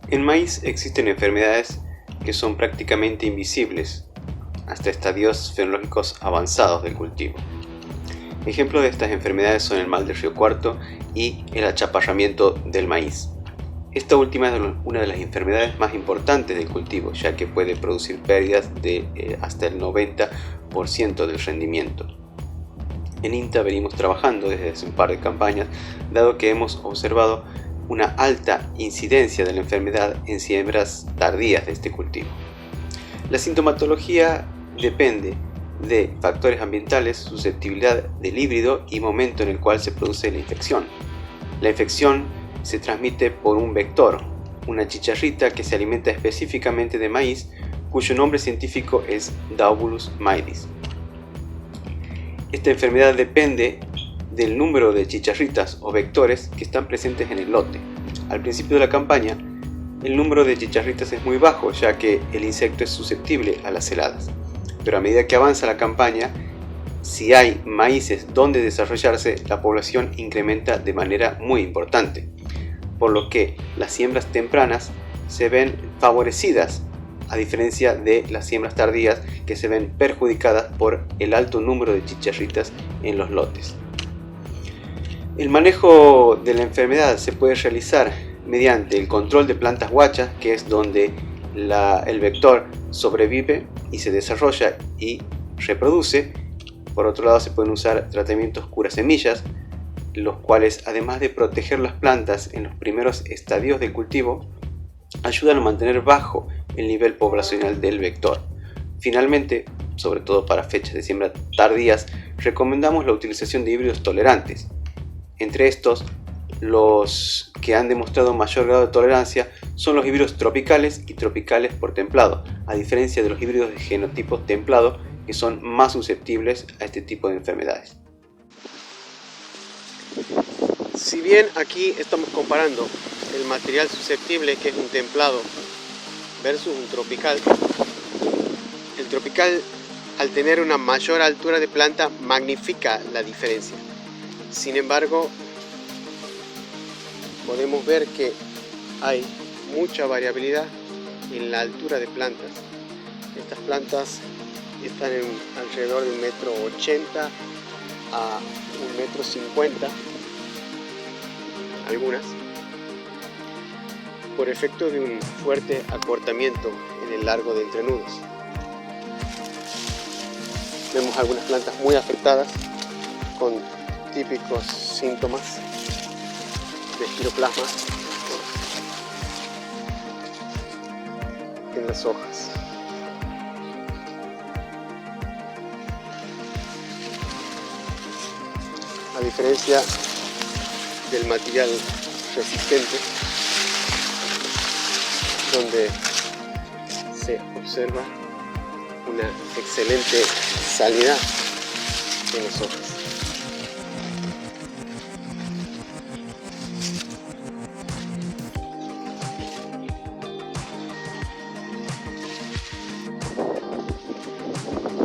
En maíz existen enfermedades que son prácticamente invisibles hasta estadios fenológicos avanzados del cultivo. Ejemplos de estas enfermedades son el mal del río Cuarto y el achaparramiento del maíz. Esta última es una de las enfermedades más importantes del cultivo, ya que puede producir pérdidas de hasta el 90% del rendimiento. En INTA venimos trabajando desde hace un par de campañas, dado que hemos observado una alta incidencia de la enfermedad en siembras tardías de este cultivo. La sintomatología depende de factores ambientales, susceptibilidad del híbrido y momento en el cual se produce la infección. La infección se transmite por un vector, una chicharrita que se alimenta específicamente de maíz, cuyo nombre científico es Daubulus maedis. Esta enfermedad depende del número de chicharritas o vectores que están presentes en el lote. Al principio de la campaña, el número de chicharritas es muy bajo, ya que el insecto es susceptible a las heladas. Pero a medida que avanza la campaña, si hay maíces donde desarrollarse, la población incrementa de manera muy importante, por lo que las siembras tempranas se ven favorecidas, a diferencia de las siembras tardías que se ven perjudicadas por el alto número de chicharritas en los lotes. El manejo de la enfermedad se puede realizar mediante el control de plantas guachas, que es donde el vector sobrevive y se desarrolla y reproduce. Por otro lado, se pueden usar tratamientos curasemillas, los cuales, además de proteger las plantas en los primeros estadios del cultivo, ayudan a mantener bajo el nivel poblacional del vector. Finalmente, sobre todo para fechas de siembra tardías, recomendamos la utilización de híbridos tolerantes. Entre estos, los que han demostrado mayor grado de tolerancia son los híbridos tropicales y tropicales por templado, a diferencia de los híbridos de genotipo templado, que son más susceptibles a este tipo de enfermedades. Si bien aquí estamos comparando el material susceptible, que es un templado, versus un tropical, el tropical, al tener una mayor altura de planta, magnifica la diferencia. Sin embargo, podemos ver que hay mucha variabilidad en la altura de plantas. Estas plantas están alrededor de 1,80 m a 1,50 m, algunas, por efecto de un fuerte acortamiento en el largo de entrenudos. Vemos algunas plantas muy afectadas con típicos síntomas de espiroplasma en las hojas. A diferencia del material resistente, donde se observa una excelente sanidad en las hojas.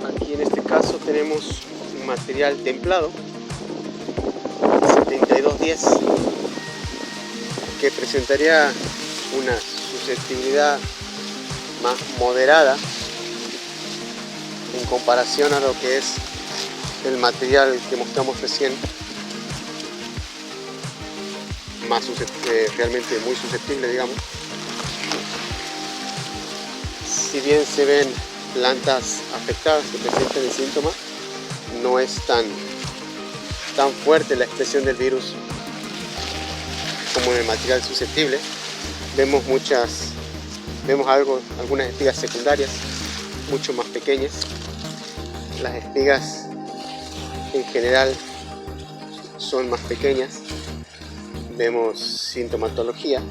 Aquí en este caso tenemos un material templado 7210, que presentaría una susceptibilidad más moderada en comparación a lo que es el material que mostramos recién, realmente muy susceptible, digamos. Si bien se ven plantas afectadas que presentan el síntoma, no es tan fuerte la expresión del virus como en el material susceptible. Vemos algunas espigas secundarias mucho más pequeñas. Las espigas en general son más pequeñas. Vemos sintomatología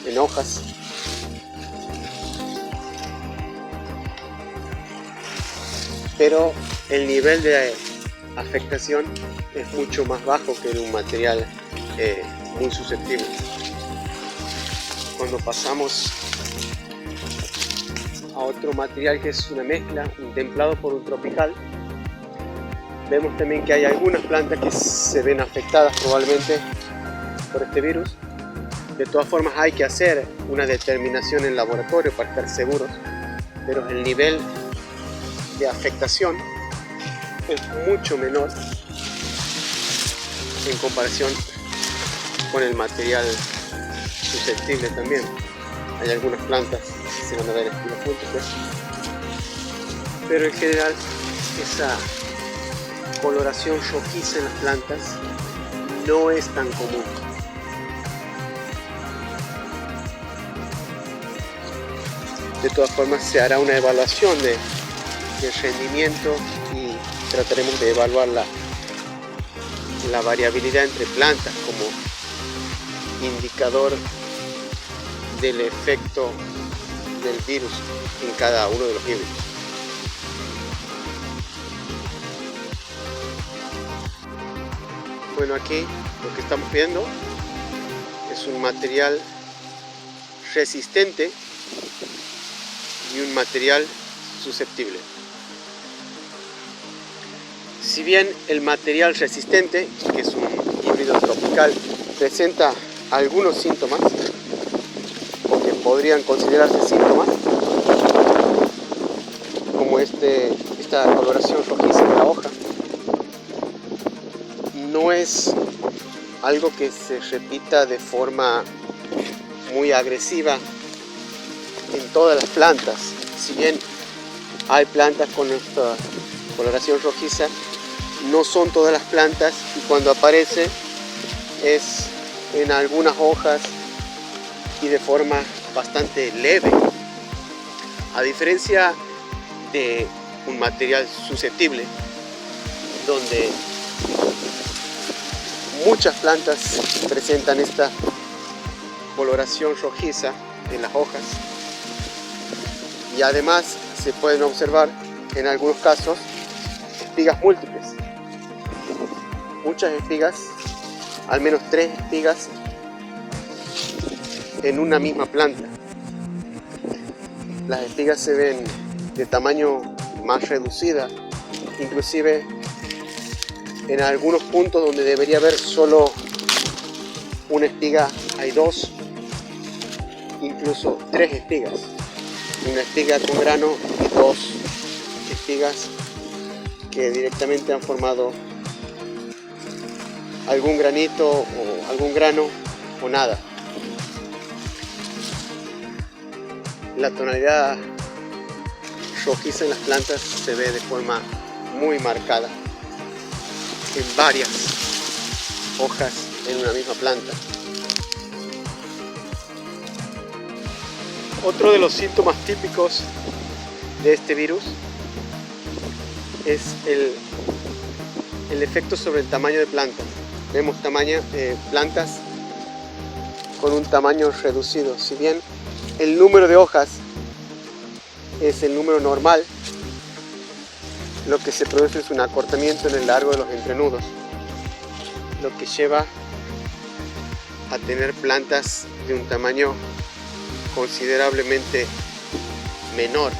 en hojas. Pero el nivel de afectación es mucho más bajo que en un material muy susceptible. Cuando pasamos a otro material que es una mezcla, un templado por un tropical, vemos también que hay algunas plantas que se ven afectadas probablemente por este virus, De todas formas hay que hacer una determinación en laboratorio para estar seguros, pero el nivel de afectación es mucho menor en comparación con el material susceptible también. Hay algunas plantas que se van a ver espigas múltiples, pero en general esa coloración rojiza en las plantas no es tan común. De todas formas se hará una evaluación del rendimiento y trataremos de evaluar la variabilidad entre plantas como indicador del efecto del virus en cada uno de los híbridos. Bueno, aquí lo que estamos viendo es un material resistente y un material susceptible. Si bien el material resistente, que es un híbrido tropical, presenta algunos síntomas, o que podrían considerarse síntomas, como esta coloración rojiza de la hoja, no es algo que se repita de forma muy agresiva en todas las plantas. Si bien hay plantas con esta coloración rojiza, no son todas las plantas, y cuando aparece es en algunas hojas y de forma bastante leve, a diferencia de un material susceptible donde muchas plantas presentan esta coloración rojiza en las hojas, y además se pueden observar en algunos casos espigas múltiples, muchas espigas, al menos 3 espigas en una misma planta. Las espigas se ven de tamaño más reducida, inclusive en algunos puntos donde debería haber solo una espiga hay 2, incluso 3 espigas. Una espiga con grano y 2 espigas que directamente han formado algún granito o algún grano o nada. La tonalidad rojiza en las plantas se ve de forma muy marcada en varias hojas en una misma planta. Otro de los síntomas típicos de este virus es el efecto sobre el tamaño de plantas. Vemos plantas con un tamaño reducido. Si bien el número de hojas es el número normal, lo que se produce es un acortamiento en el largo de los entrenudos, lo que lleva a tener plantas de un tamaño considerablemente menor.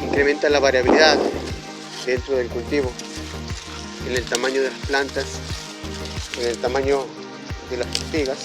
Incrementa la variabilidad dentro del cultivo, en el tamaño de las plantas, en el tamaño de las espigas,